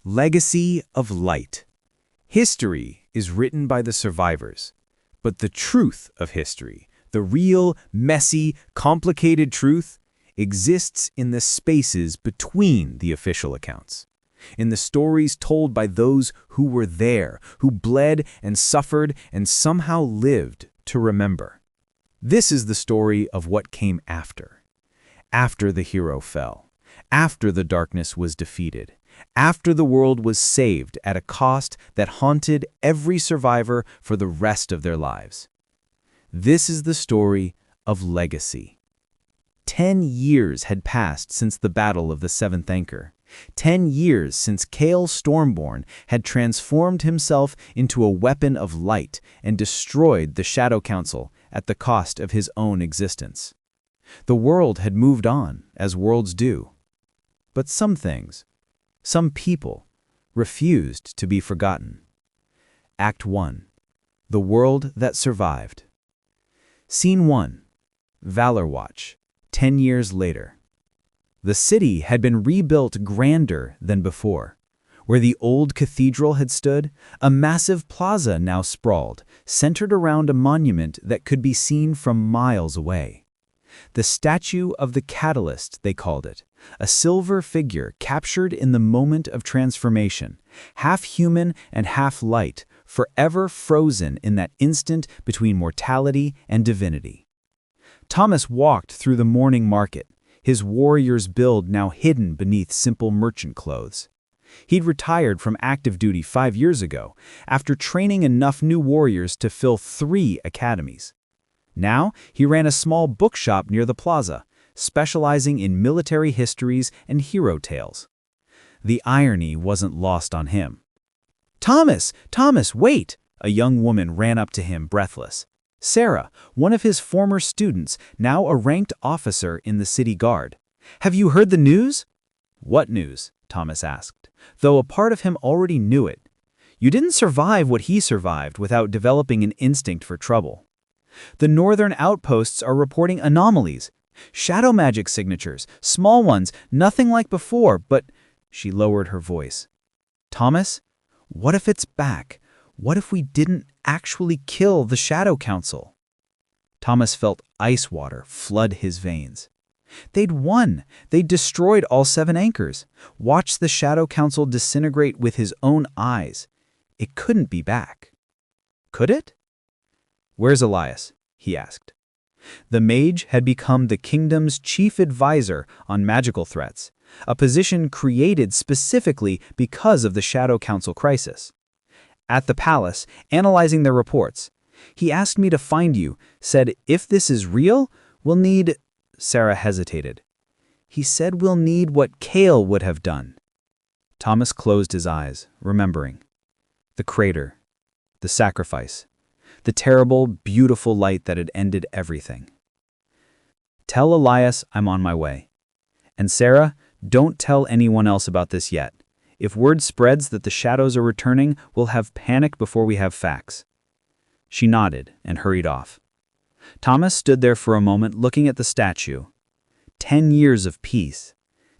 Legacy of Light. History is written by the survivors, but the truth of history, the real, messy, complicated truth, exists in the spaces between the official accounts, in the stories told by those who were there, who bled and suffered and somehow lived to remember. This is the story of what came after the hero fell, after the darkness was defeated, after the world was saved at a cost that haunted every survivor for the rest of their lives. This is the story of legacy. 10 years had passed since the Battle of the Seventh Anchor. 10 years since Kale Stormborn had transformed himself into a weapon of light and destroyed the Shadow Council at the cost of his own existence. The world had moved on, as worlds do. But some things, some people, refused to be forgotten. Act 1. The World That Survived. Scene 1. Valor Watch, 10 years later. The city had been rebuilt grander than before. Where the old cathedral had stood, a massive plaza now sprawled, centered around a monument that could be seen from miles away. The Statue of the Catalyst, they called it, a silver figure captured in the moment of transformation, half human and half light, forever frozen in that instant between mortality and divinity. Thomas walked through the morning market, his warrior's build now hidden beneath simple merchant clothes. He'd retired from active duty 5 years ago, after training enough new warriors to fill 3 academies. Now, he ran a small bookshop near the plaza, specializing in military histories and hero tales. The irony wasn't lost on him. "Thomas! Thomas, wait!" A young woman ran up to him, breathless. Sarah, one of his former students, now a ranked officer in the city guard. "Have you heard the news?" "What news?" Thomas asked, though a part of him already knew it. "You didn't survive what he survived without developing an instinct for trouble. The northern outposts are reporting anomalies. Shadow magic signatures, small ones, nothing like before, but—" She lowered her voice. "Thomas, what if it's back? What if we didn't actually kill the Shadow Council?" Thomas felt ice water flood his veins. They'd won. They'd destroyed all 7 anchors, watched the Shadow Council disintegrate with his own eyes. It couldn't be back. Could it? "Where's Elias?" he asked. The mage had become the kingdom's chief advisor on magical threats, a position created specifically because of the Shadow Council crisis. "At the palace, analyzing their reports. He asked me to find you, said if this is real, we'll need—" Sarah hesitated. "He said we'll need what Kale would have done." Thomas closed his eyes, remembering. The crater, the sacrifice, the terrible, beautiful light that had ended everything. "Tell Elias I'm on my way. And Sarah, don't tell anyone else about this yet. If word spreads that the shadows are returning, we'll have panic before we have facts." She nodded and hurried off. Thomas stood there for a moment looking at the statue. 10 years of peace.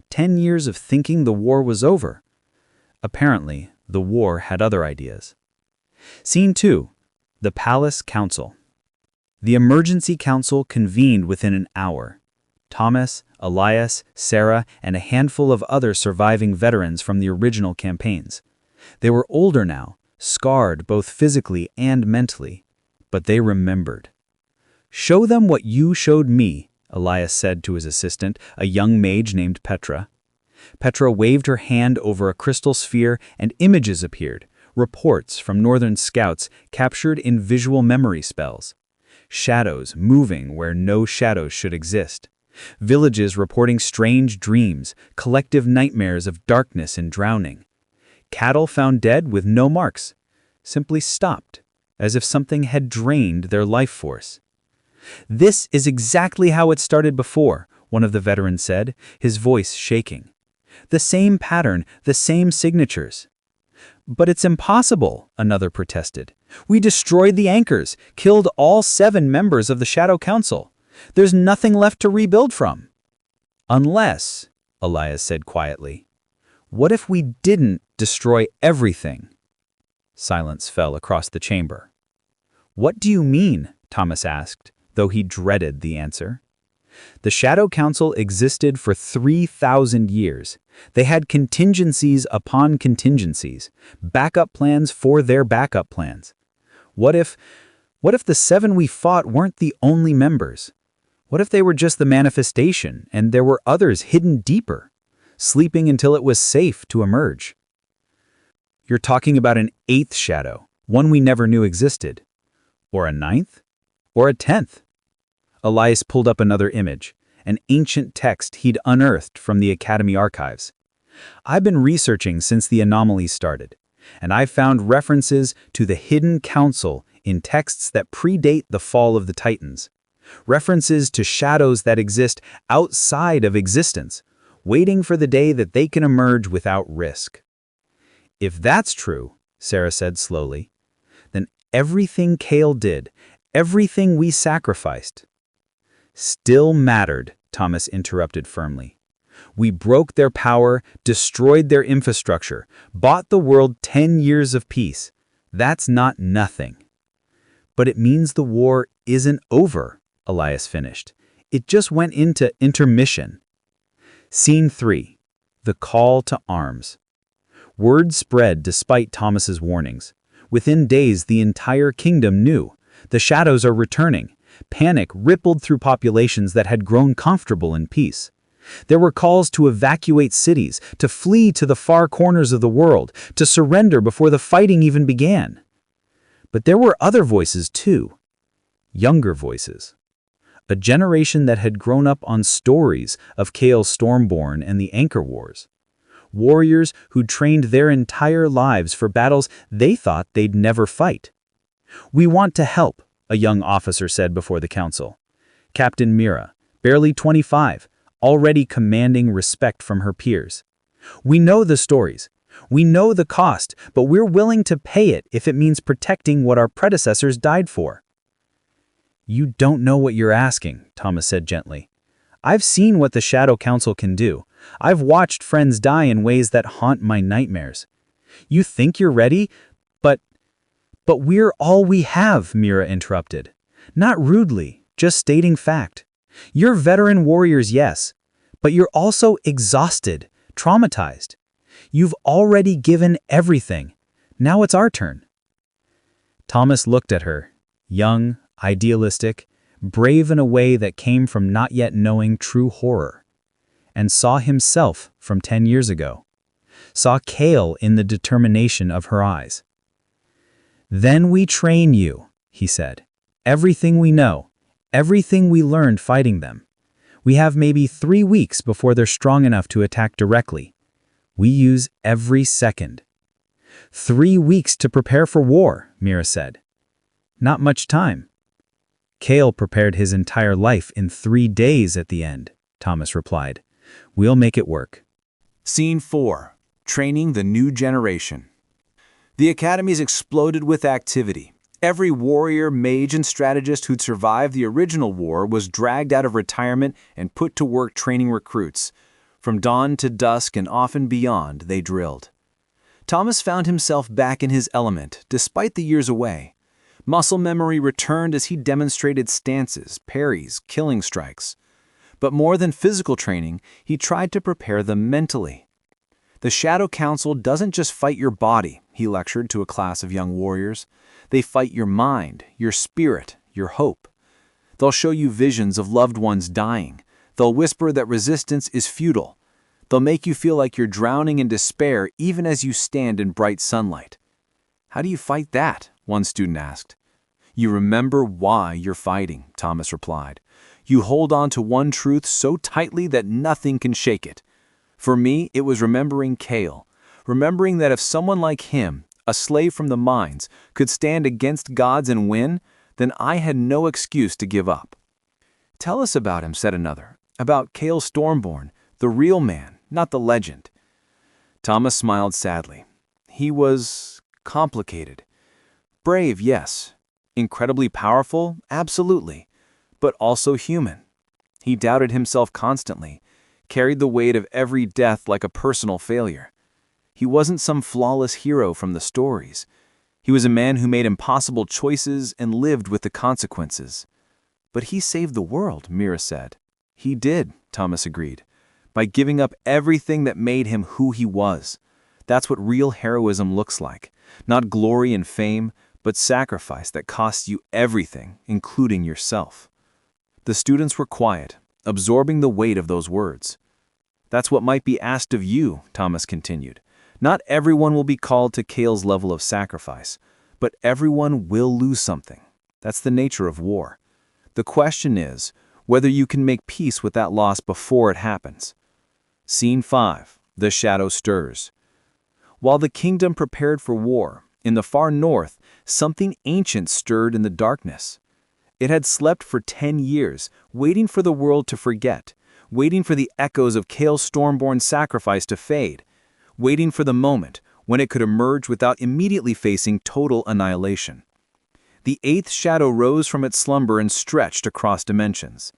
10 years of thinking the war was over. Apparently, the war had other ideas. Scene 2. The Palace Council. The emergency council convened within an hour. Thomas, Elias, Sarah, and a handful of other surviving veterans from the original campaigns. They were older now, scarred both physically and mentally, but they remembered. "Show them what you showed me," Elias said to his assistant, a young mage named Petra. Petra waved her hand over a crystal sphere and images appeared, reports from northern scouts captured in visual memory spells. Shadows moving where no shadows should exist. Villages reporting strange dreams, collective nightmares of darkness and drowning. Cattle found dead with no marks, simply stopped, as if something had drained their life force. "This is exactly how it started before," one of the veterans said, his voice shaking. "The same pattern, the same signatures." "But it's impossible," another protested. "We destroyed the anchors, killed all 7 members of the Shadow Council. There's nothing left to rebuild from." "Unless," Elias said quietly, What if we didn't destroy everything? Silence fell across the chamber. What do you mean? Thomas asked, though he dreaded the answer. The Shadow Council existed for 3,000 years. They had contingencies upon contingencies, backup plans for their backup plans. What if the 7 we fought weren't the only members? What if they were just the manifestation and there were others hidden deeper, sleeping until it was safe to emerge? You're talking about an 8th shadow, one we never knew existed. Or a 9th? Or a 10th? Elias pulled up another image, an ancient text he'd unearthed from the Academy archives. I've been researching since the anomalies started, and I've found references to the hidden council in texts that predate the fall of the Titans. References to shadows that exist outside of existence, waiting for the day that they can emerge without risk. If that's true, Sarah said slowly, then everything Kale did, everything we sacrificed, still mattered, Thomas interrupted firmly. We broke their power, destroyed their infrastructure, bought the world 10 years of peace. That's not nothing. But it means the war isn't over, Elias finished. It just went into intermission. Scene 3. The Call to Arms. Word spread despite Thomas's warnings. Within days, the entire kingdom knew. The shadows are returning. Panic rippled through populations that had grown comfortable in peace. There were calls to evacuate cities, to flee to the far corners of the world, to surrender before the fighting even began. But there were other voices too. Younger voices. A generation that had grown up on stories of Chaos Stormborn and the Anchor Wars. Warriors who'd trained their entire lives for battles they thought they'd never fight. "We want to help," a young officer said before the council. Captain Mira, barely 25, already commanding respect from her peers. "We know the stories. We know the cost, but we're willing to pay it if it means protecting what our predecessors died for." "You don't know what you're asking," Thomas said gently. "I've seen what the Shadow Council can do. I've watched friends die in ways that haunt my nightmares. You think you're ready, but we're all we have," Mira interrupted. Not rudely, just stating fact. You're veteran warriors, yes, but you're also exhausted, traumatized. You've already given everything. Now it's our turn. Thomas looked at her, young, idealistic, brave in a way that came from not yet knowing true horror, and saw himself from 10 years ago. Saw Kale in the determination of her eyes. "Then we train you," he said. "Everything we know, everything we learned fighting them. We have maybe 3 weeks before they're strong enough to attack directly. We use every second." 3 weeks to prepare for war, Mira said. Not much time. Kale prepared his entire life in 3 days at the end, Thomas replied. We'll make it work. Scene 4. Training the New Generation. The academies exploded with activity. Every warrior, mage, and strategist who'd survived the original war was dragged out of retirement and put to work training recruits. From dawn to dusk and often beyond, they drilled. Thomas found himself back in his element, despite the years away. Muscle memory returned as he demonstrated stances, parries, killing strikes. But more than physical training, he tried to prepare them mentally. The Shadow Council doesn't just fight your body, he lectured to a class of young warriors. They fight your mind, your spirit, your hope. They'll show you visions of loved ones dying. They'll whisper that resistance is futile. They'll make you feel like you're drowning in despair even as you stand in bright sunlight. How do you fight that? One student asked. You remember why you're fighting, Thomas replied. You hold on to one truth so tightly that nothing can shake it. For me, it was remembering Kale, remembering that if someone like him, a slave from the mines, could stand against gods and win, then I had no excuse to give up. Tell us about him, said another, about Kale Stormborn, the real man, not the legend. Thomas smiled sadly. He was complicated. Brave, yes. Incredibly powerful, absolutely. But also human. He doubted himself constantly, carried the weight of every death like a personal failure. He wasn't some flawless hero from the stories. He was a man who made impossible choices and lived with the consequences. But he saved the world, Mira said. He did, Thomas agreed, by giving up everything that made him who he was. That's what real heroism looks like. Not glory and fame, but sacrifice that costs you everything, including yourself. The students were quiet, absorbing the weight of those words. That's what might be asked of you, Thomas continued. Not everyone will be called to Cale's level of sacrifice, but everyone will lose something. That's the nature of war. The question is whether you can make peace with that loss before it happens. Scene 5. The shadow stirs. While the kingdom prepared for war, in the far north, something ancient stirred in the darkness. It had slept for 10 years, waiting for the world to forget, waiting for the echoes of Cale's stormborn sacrifice to fade, waiting for the moment when it could emerge without immediately facing total annihilation. The eighth shadow rose from its slumber and stretched across dimensions.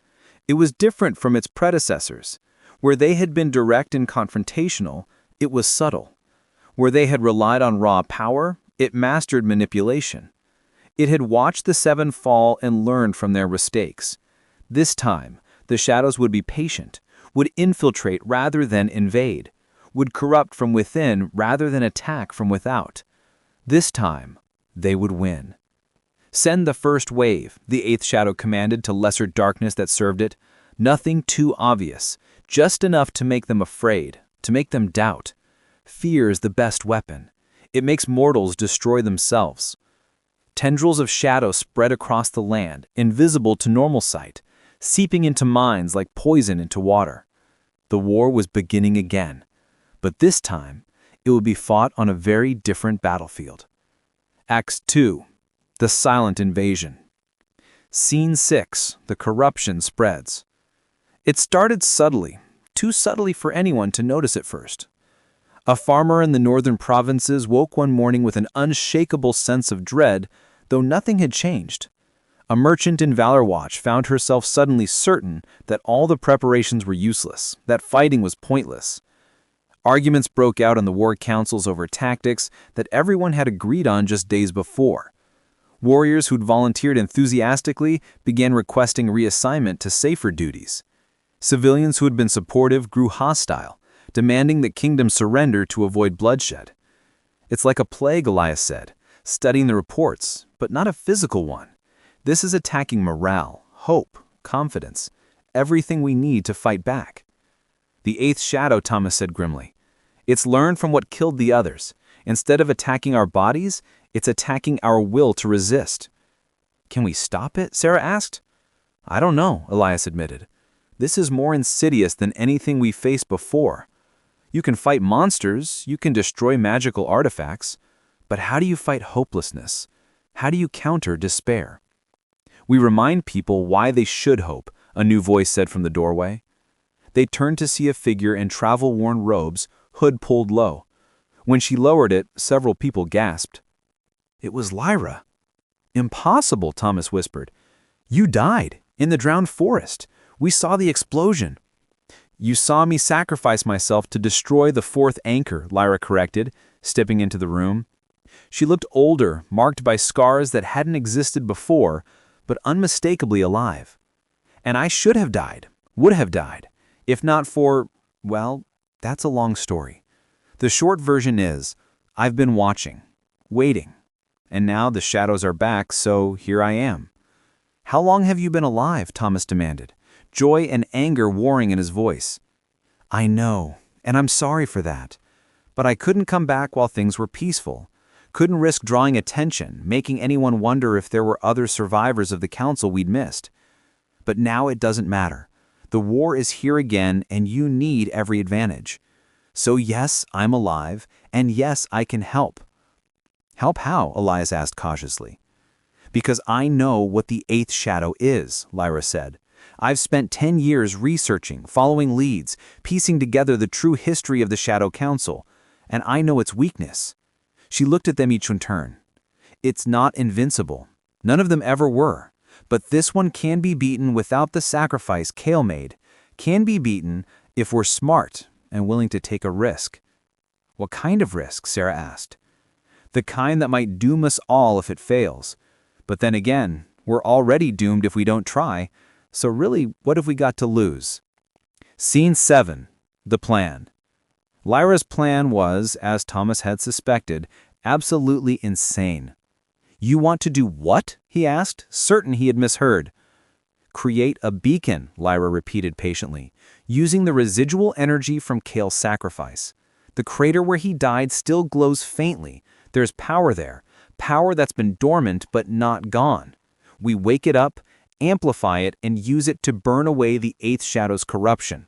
It was different from its predecessors. Where they had been direct and confrontational, it was subtle. Where they had relied on raw power, it mastered manipulation. It had watched the seven fall and learned from their mistakes. This time, the shadows would be patient, would infiltrate rather than invade, would corrupt from within rather than attack from without. This time, they would win. Send the first wave, the eighth shadow commanded to lesser darkness that served it. Nothing too obvious, just enough to make them afraid, to make them doubt. Fear is the best weapon. It makes mortals destroy themselves. Tendrils of shadow spread across the land, invisible to normal sight, seeping into minds like poison into water. The war was beginning again, but this time, it would be fought on a very different battlefield. Acts 2. The silent invasion. Scene 6. The corruption spreads. It started subtly, too subtly for anyone to notice at first. A farmer in the northern provinces woke one morning with an unshakable sense of dread, though nothing had changed. A merchant in Valor Watch found herself suddenly certain that all the preparations were useless, that fighting was pointless. Arguments broke out on the war councils over tactics that everyone had agreed on just days before. Warriors who'd volunteered enthusiastically began requesting reassignment to safer duties. Civilians who had been supportive grew hostile, demanding the kingdom surrender to avoid bloodshed. It's like a plague, Elias said, studying the reports, but not a physical one. This is attacking morale, hope, confidence, everything we need to fight back. The eighth shadow, Thomas said grimly. It's learned from what killed the others. Instead of attacking our bodies, it's attacking our will to resist. Can we stop it? Sarah asked. I don't know, Elias admitted. This is more insidious than anything we faced before. You can fight monsters, you can destroy magical artifacts, but how do you fight hopelessness? How do you counter despair? We remind people why they should hope, a new voice said from the doorway. They turned to see a figure in travel-worn robes, hood pulled low. When she lowered it, several people gasped. It was Lyra. Impossible, Thomas whispered. You died, in the drowned forest. We saw the explosion. You saw me sacrifice myself to destroy the fourth anchor, Lyra corrected, stepping into the room. She looked older, marked by scars that hadn't existed before, but unmistakably alive. And I should have died, would have died, if not for, well, that's a long story. The short version is, I've been watching, waiting, and now the shadows are back, so here I am. How long have you been alive? Thomas demanded, joy and anger warring in his voice. I know, and I'm sorry for that. But I couldn't come back while things were peaceful. Couldn't risk drawing attention, making anyone wonder if there were other survivors of the council we'd missed. But now it doesn't matter. The war is here again, and you need every advantage. So yes, I'm alive, and yes, I can help. Help how? Elias asked cautiously. Because I know what the eighth shadow is, Lyra said. I've spent 10 years researching, following leads, piecing together the true history of the Shadow Council, and I know its weakness. She looked at them each in turn. It's not invincible. None of them ever were. But this one can be beaten without the sacrifice Cale made, can be beaten if we're smart and willing to take a risk. What kind of risk? Sarah asked. The kind that might doom us all if it fails. But then again, we're already doomed if we don't try, so really, what have we got to lose? Scene 7. The plan. Lyra's plan was, as Thomas had suspected, absolutely insane. You want to do what? He asked, certain he had misheard. Create a beacon, Lyra repeated patiently, using the residual energy from Kale's sacrifice. The crater where he died still glows faintly. There's power there, power that's been dormant but not gone. We wake it up, amplify it, and use it to burn away the Eighth Shadow's corruption.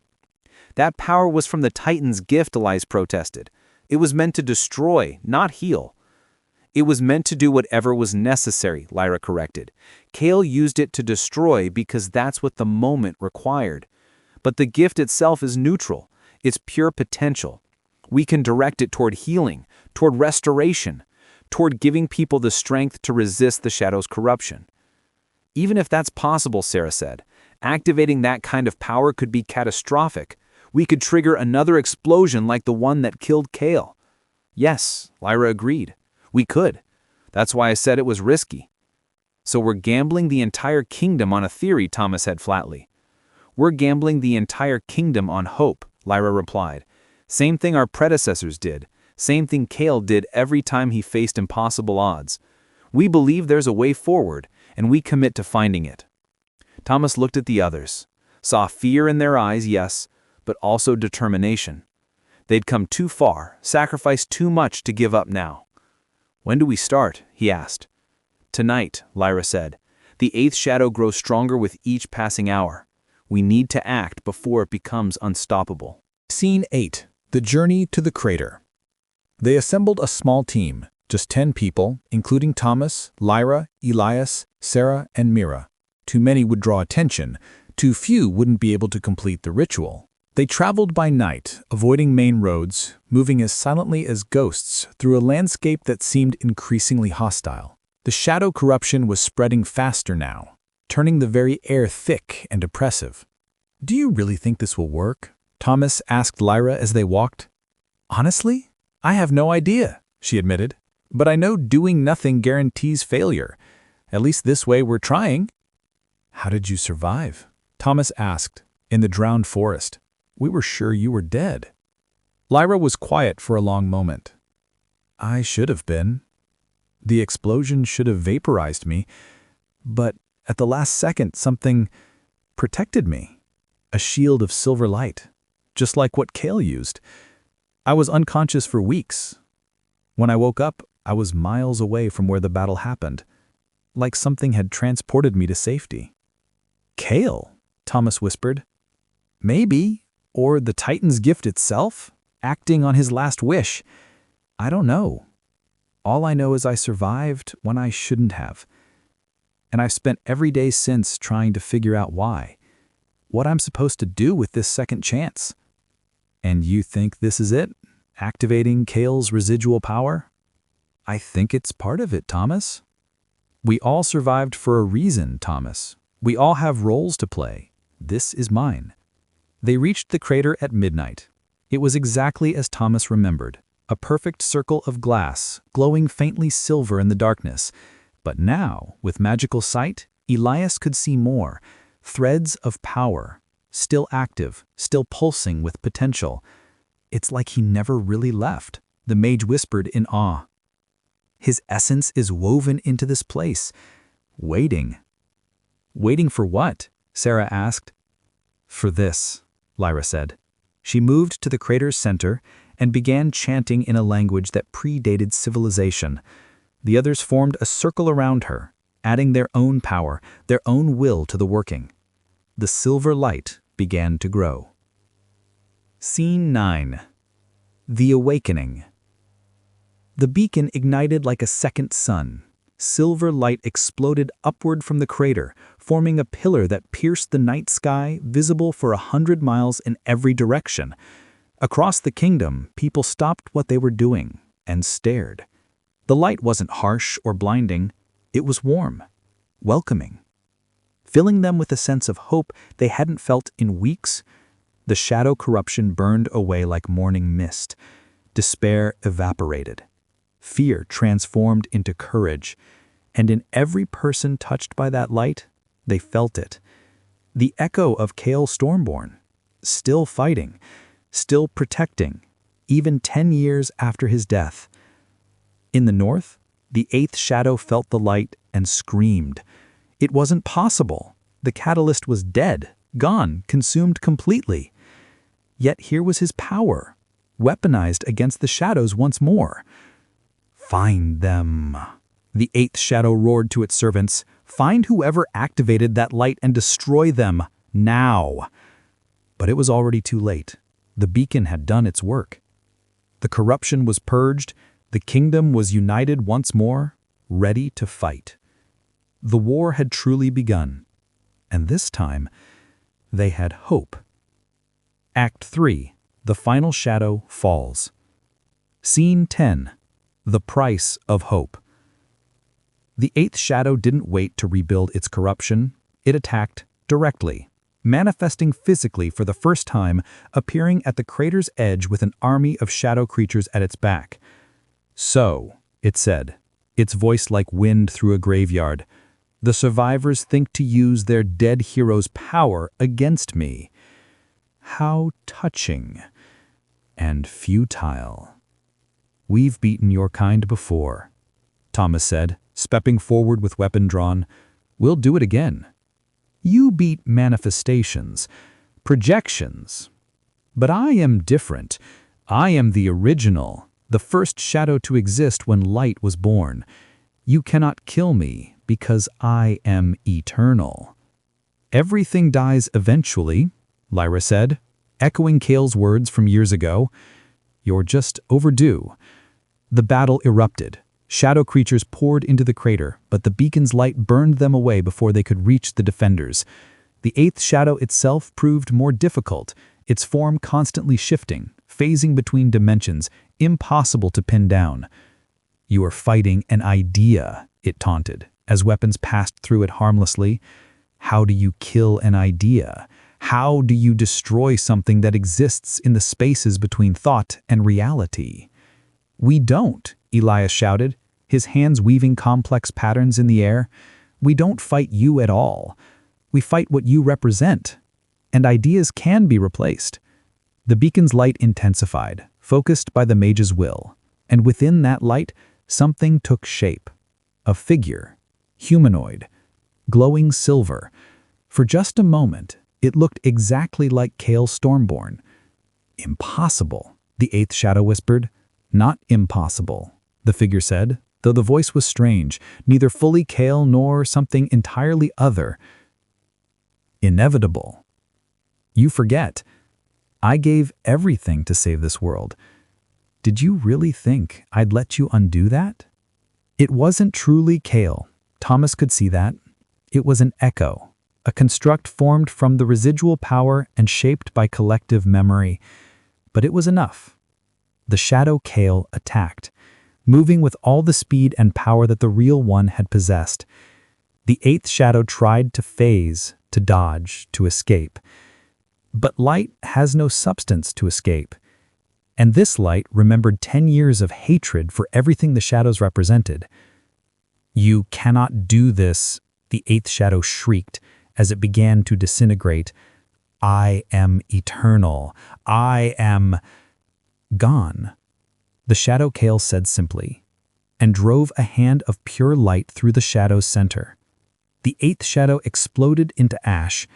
That power was from the Titan's gift, Elias protested. It was meant to destroy, not heal. It was meant to do whatever was necessary, Lyra corrected. Kale used it to destroy because that's what the moment required. But the gift itself is neutral. It's pure potential. We can direct it toward healing, toward restoration, toward giving people the strength to resist the Shadow's corruption. Even if that's possible, Sarah said, activating that kind of power could be catastrophic. We could trigger another explosion like the one that killed Kale. Yes, Lyra agreed. We could. That's why I said it was risky. So we're gambling the entire kingdom on a theory, Thomas said flatly. We're gambling the entire kingdom on hope, Lyra replied. Same thing our predecessors did. Same thing Kale did every time he faced impossible odds. We believe there's a way forward, and we commit to finding it. Thomas looked at the others, saw fear in their eyes, yes, but also determination. They'd come too far, sacrificed too much to give up now. When do we start? He asked. Tonight, Lyra said. The Eighth Shadow grows stronger with each passing hour. We need to act before it becomes unstoppable. Scene 8. The Journey to the Crater. They assembled a small team, just 10 people, including Thomas, Lyra, Elias, Sarah, and Mira. Too many would draw attention. Too few wouldn't be able to complete the ritual. They traveled by night, avoiding main roads, moving as silently as ghosts through a landscape that seemed increasingly hostile. The shadow corruption was spreading faster now, turning the very air thick and oppressive. "Do you really think this will work?" Thomas asked Lyra as they walked. "Honestly, I have no idea," she admitted. "But I know doing nothing guarantees failure. At least this way we're trying." "How did you survive?" Thomas asked. "In the drowned forest. We were sure you were dead." Lyra was quiet for a long moment. "I should have been. The explosion should have vaporized me, but at the last second something protected me. A shield of silver light, just like what Kale used. I was unconscious for weeks. When I woke up, I was miles away from where the battle happened, like something had transported me to safety." "Kale?" Thomas whispered. "Maybe. Or the Titan's gift itself, acting on his last wish. I don't know. All I know is I survived when I shouldn't have. And I've spent every day since trying to figure out why. What I'm supposed to do with this second chance." "And you think this is it? Activating Kale's residual power?" "I think it's part of it, Thomas. We all survived for a reason, Thomas. We all have roles to play. This is mine." They reached the crater at midnight. It was exactly as Thomas remembered, a perfect circle of glass, glowing faintly silver in the darkness. But now, with magical sight, Elias could see more. Threads of power, still active, still pulsing with potential. "It's like he never really left," the mage whispered in awe. "His essence is woven into this place, waiting." "Waiting for what?" Sarah asked. "For this," Lyra said. She moved to the crater's center and began chanting in a language that predated civilization. The others formed a circle around her, adding their own power, their own will to the working. The silver light began to grow. Scene 9. The Awakening. The beacon ignited like a second sun. Silver light exploded upward from the crater, forming a pillar that pierced the night sky, visible for 100 miles in every direction. Across the kingdom, people stopped what they were doing and stared. The light wasn't harsh or blinding. It was warm, welcoming, filling them with a sense of hope they hadn't felt in weeks. The shadow corruption burned away like morning mist, Despair evaporated. Fear transformed into courage. And in every person touched by that light, they felt it. The echo of Kale Stormborn, still fighting, still protecting, even 10 years after his death. In the north, the eighth shadow felt the light and screamed. It wasn't possible. The catalyst was dead, gone, consumed completely. Yet here was his power, weaponized against the shadows once more. Find them. The eighth shadow roared to its servants. Find whoever activated that light and destroy them, now. But it was already too late. The beacon had done its work. The corruption was purged. The kingdom was united once more, ready to fight. The war had truly begun. And this time, they had hope. Act 3. The final shadow falls. Scene 10. The price of hope. The eighth shadow didn't wait to rebuild its corruption. It attacked directly, manifesting physically for the first time, appearing at the crater's edge with an army of shadow creatures at its back. So, it said, its voice like wind through a graveyard, the survivors think to use their dead hero's power against me. How touching and futile. We've beaten your kind before, Thomas said, stepping forward with weapon drawn. We'll do it again. You beat manifestations, projections. But I am different. I am the original, the first shadow to exist when light was born. You cannot kill me because I am eternal. Everything dies eventually, Lyra said, echoing Kale's words from years ago. You're just overdue. The battle erupted. Shadow creatures poured into the crater, but the beacon's light burned them away before they could reach the defenders. The eighth shadow itself proved more difficult, its form constantly shifting, phasing between dimensions, impossible to pin down. You are fighting an idea, it taunted, as weapons passed through it harmlessly. How do you kill an idea? How do you destroy something that exists in the spaces between thought and reality? We don't, Elias shouted, his hands weaving complex patterns in the air. We don't fight you at all. We fight what you represent. And ideas can be replaced. The beacon's light intensified, focused by the mage's will. And within that light, something took shape. A figure, humanoid, glowing silver. For just a moment, it looked exactly like Kale Stormborn. Impossible, the eighth shadow whispered. Not impossible, the figure said, though the voice was strange, neither fully Kale nor something entirely other. Inevitable. You forget. I gave everything to save this world. Did you really think I'd let you undo that? It wasn't truly Kale. Thomas could see that. It was an echo, a construct formed from the residual power and shaped by collective memory. But it was enough. The shadow Kale attacked, moving with all the speed and power that the real one had possessed. The eighth shadow tried to phase, to dodge, to escape. But light has no substance to escape. And this light remembered 10 years of hatred for everything the shadows represented. You cannot do this, the eighth shadow shrieked as it began to disintegrate. I am eternal. I am gone. The shadow Kale said simply, and drove a hand of pure light through the shadow's center. The eighth shadow exploded into ash.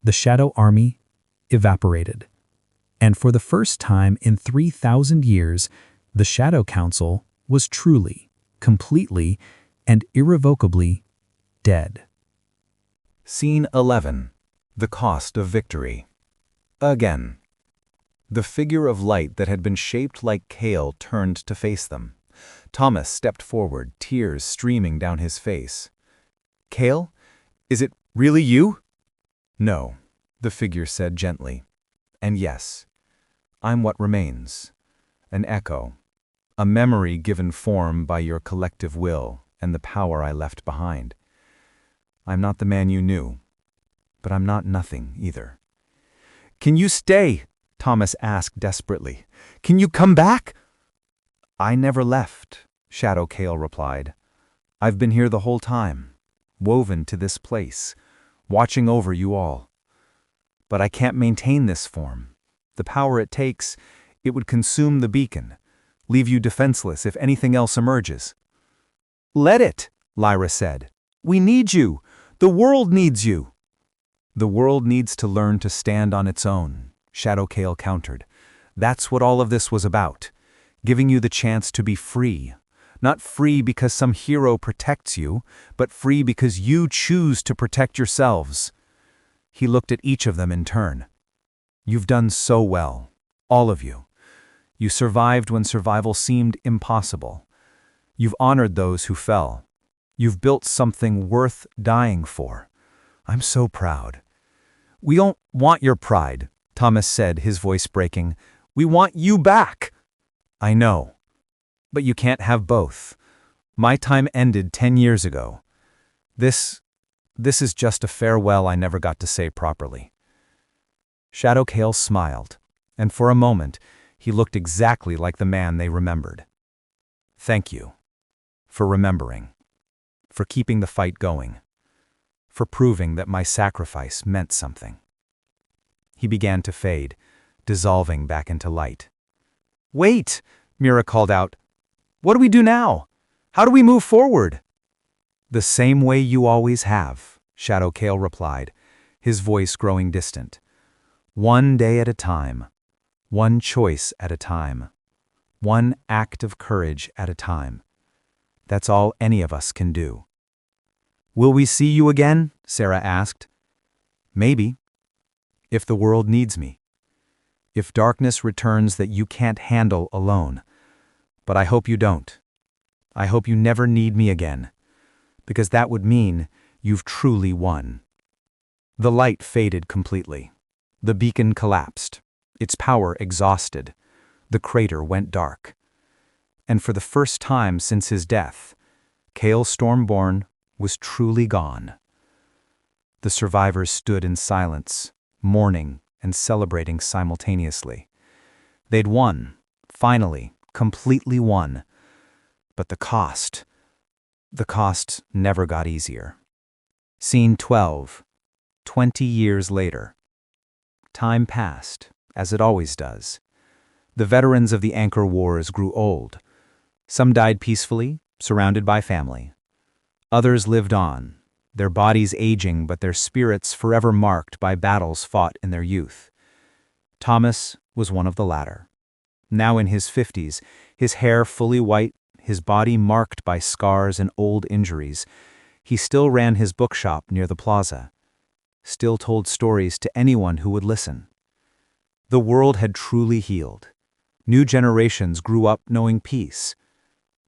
The shadow army evaporated. And for the first time in 3,000 years, the Shadow Council was truly, completely, and irrevocably dead. Scene 11. The cost of victory. Again. The figure of light that had been shaped like Kale turned to face them. Thomas stepped forward, tears streaming down his face. Kale? Is it really you? No, the figure said gently. And yes, I'm what remains. An echo. A memory given form by your collective will and the power I left behind. I'm not the man you knew, but I'm not nothing either. Can you stay? Thomas asked desperately. Can you come back? I never left, Shadow Kale replied. I've been here the whole time, woven to this place, watching over you all. But I can't maintain this form. The power it takes, it would consume the beacon, leave you defenseless if anything else emerges. Let it, Lyra said. We need you. The world needs you. The world needs to learn to stand on its own, Shadow Kale countered. That's what all of this was about, giving you the chance to be free. Not free because some hero protects you, but free because you choose to protect yourselves. He looked at each of them in turn. You've done so well, all of you. You survived when survival seemed impossible. You've honored those who fell. You've built something worth dying for. I'm so proud. We don't want your pride, Thomas said, his voice breaking. We want you back. I know. But you can't have both. My time ended 10 years ago. This is just a farewell I never got to say properly. Shadow Kale smiled, and for a moment, he looked exactly like the man they remembered. Thank you. For remembering. For keeping the fight going. For proving that my sacrifice meant something. He began to fade, dissolving back into light. Wait, Mira called out. What do we do now? How do we move forward? The same way you always have, Shadow Kale replied, his voice growing distant. One day at a time, one choice at a time, one act of courage at a time. That's all any of us can do. Will we see you again? Sarah asked. Maybe. If the world needs me. If darkness returns that you can't handle alone. But I hope you don't. I hope you never need me again. Because that would mean you've truly won. The light faded completely. The beacon collapsed, its power exhausted. The crater went dark. And for the first time since his death, Kale Stormborn was truly gone. The survivors stood in silence, mourning and celebrating simultaneously. They'd won, finally, completely won. But the cost never got easier. Scene 12, 20 years later. Time passed, as it always does. The veterans of the Anchor Wars grew old. Some died peacefully, surrounded by family. Others lived on, their bodies aging but their spirits forever marked by battles fought in their youth. Thomas was one of the latter. Now in his 50s, his hair fully white, his body marked by scars and old injuries, he still ran his bookshop near the plaza, still told stories to anyone who would listen. The world had truly healed. New generations grew up knowing peace,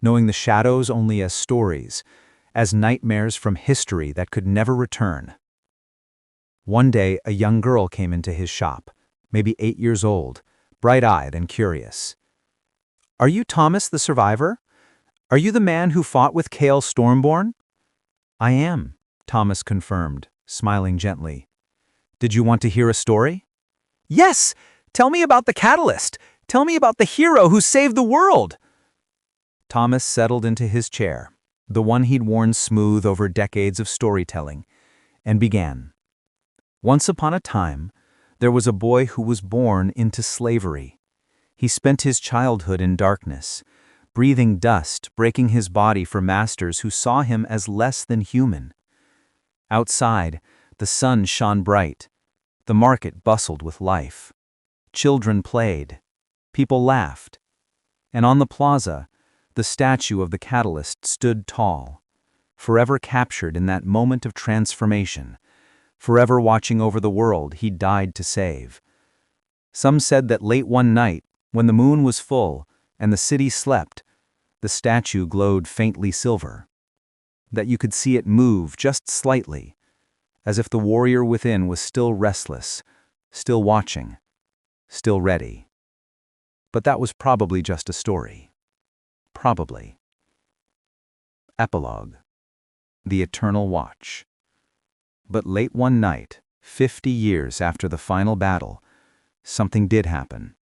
knowing the shadows only as stories, as nightmares from history that could never return. One day, a young girl came into his shop, maybe 8 years old, bright-eyed and curious. Are you Thomas the survivor? Are you the man who fought with Kale Stormborn? I am, Thomas confirmed, smiling gently. Did you want to hear a story? Yes! Tell me about the catalyst! Tell me about the hero who saved the world! Thomas settled into his chair, the one he'd worn smooth over decades of storytelling, and began. Once upon a time, there was a boy who was born into slavery. He spent his childhood in darkness, breathing dust, breaking his body for masters who saw him as less than human. Outside, the sun shone bright. The market bustled with life. Children played. People laughed. And on the plaza, the statue of the catalyst stood tall, forever captured in that moment of transformation, forever watching over the world he died to save. Some said that late one night, when the moon was full and the city slept, the statue glowed faintly silver, that you could see it move just slightly, as if the warrior within was still restless, still watching, still ready. But that was probably just a story. Probably. Epilogue. The Eternal Watch. But late one night, 50 years after the final battle, something did happen.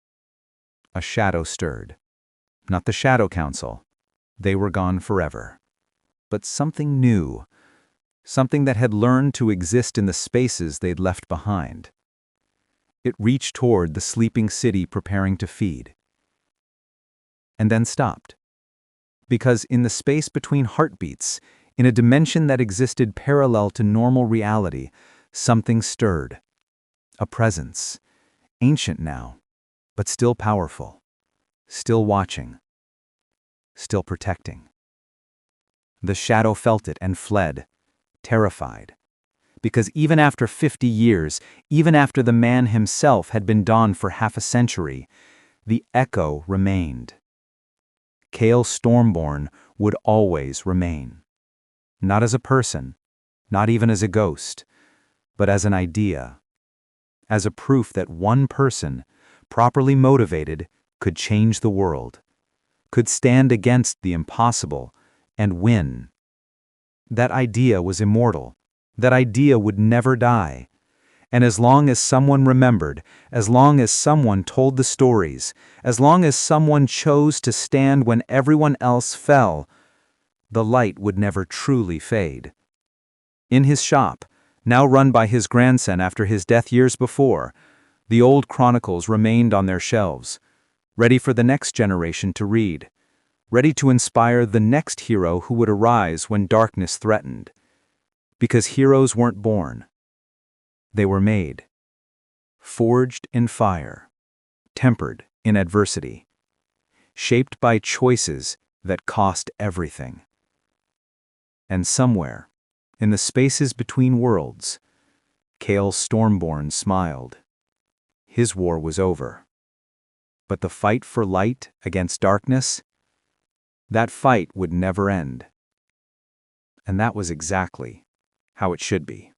A shadow stirred. not the Shadow Council. They were gone forever. But something new, something that had learned to exist in the spaces they'd left behind. It reached toward the sleeping city preparing to feed. And then stopped. Because in the space between heartbeats, in a dimension that existed parallel to normal reality, something stirred. A presence, ancient now, but still powerful, still watching, still protecting. The shadow felt it and fled, terrified. Because even after 50 years, even after the man himself had been gone for half a century, the echo remained. Kale Stormborn would always remain. Not as a person, not even as a ghost, but as an idea. As a proof that one person, properly motivated, could change the world, could stand against the impossible and win. That idea was immortal. That idea would never die. And as long as someone remembered, as long as someone told the stories, as long as someone chose to stand when everyone else fell, the light would never truly fade. In his shop, now run by his grandson after his death years before, the old chronicles remained on their shelves, ready for the next generation to read, ready to inspire the next hero who would arise when darkness threatened. Because heroes weren't born. They were made. Forged in fire. Tempered in adversity. Shaped by choices that cost everything. And somewhere, in the spaces between worlds, Kale Stormborn smiled. His war was over. But the fight for light against darkness, that fight would never end. And that was exactly how it should be.